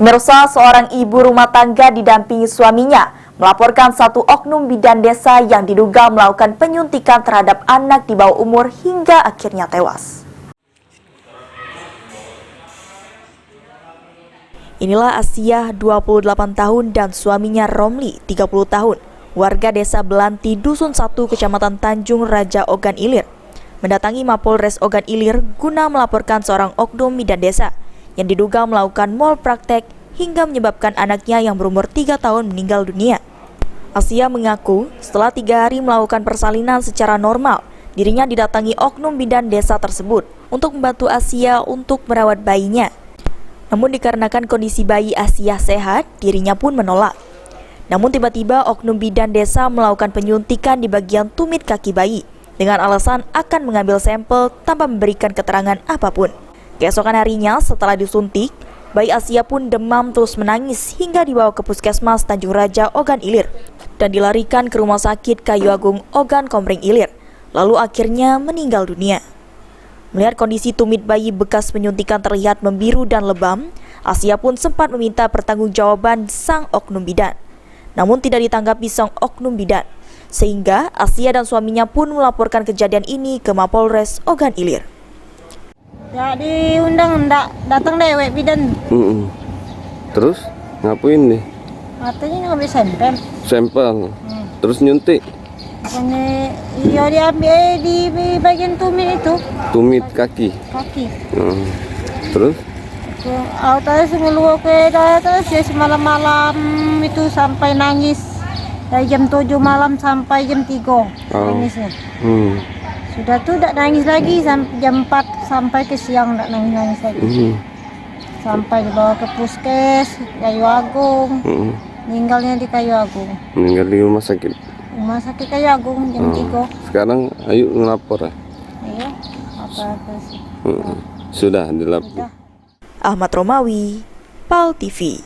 Pemirsa, seorang ibu rumah tangga didampingi suaminya melaporkan satu oknum bidan desa yang diduga melakukan penyuntikan terhadap anak di bawah umur hingga akhirnya tewas. Inilah Asia, 28 tahun, dan suaminya Romli, 30 tahun, warga desa Belanti, Dusun 1, Kecamatan Tanjung Raja Ogan Ilir, mendatangi Mapolres Ogan Ilir guna melaporkan seorang oknum bidan desa yang diduga melakukan malpraktek hingga menyebabkan anaknya yang berumur 3 tahun meninggal dunia. Asia mengaku setelah 3 hari melakukan persalinan secara normal, dirinya didatangi oknum bidan desa tersebut untuk membantu Asia untuk merawat bayinya. Namun dikarenakan kondisi bayi Asia sehat, dirinya pun menolak. Namun tiba-tiba oknum bidan desa melakukan penyuntikan di bagian tumit kaki bayi dengan alasan akan mengambil sampel tanpa memberikan keterangan apapun. Keesokan harinya setelah disuntik, bayi Asia pun demam terus menangis hingga dibawa ke Puskesmas Tanjung Raja Ogan Ilir dan dilarikan ke Rumah Sakit Kayu Agung Ogan Komering Ilir, lalu akhirnya meninggal dunia. Melihat kondisi tumit bayi bekas penyuntikan terlihat membiru dan lebam, Asia pun sempat meminta pertanggungjawaban sang oknum bidan. Namun tidak ditanggapi sang oknum bidan, sehingga Asia dan suaminya pun melaporkan kejadian ini ke Mapolres Ogan Ilir. Ya diundang datang dewek bidan. Terus ngapain nih? Katanya ngambil sampel. Sampel. Terus nyuntik. Pokoknya iya diambil di bagian tumit itu. Tumit kaki. Kaki. Terus? Aku tadi semua ke atas ya semalam-malam itu sampai nangis dari jam 7 malam sampai jam 3 nangisnya. Sudah tuh tidak nangis lagi sampai jam 4 sampai ke siang tidak nangis lagi. Sampai dibawa ke Puskes Kayu Agung. Meninggalnya di Kayu Agung. Meninggal di rumah sakit. Rumah sakit Kayu Agung jam 3. Sekarang ayo ngelapor. Iya, apa sih? Sudah dilapor. Ahmad Romawi, PAL TV.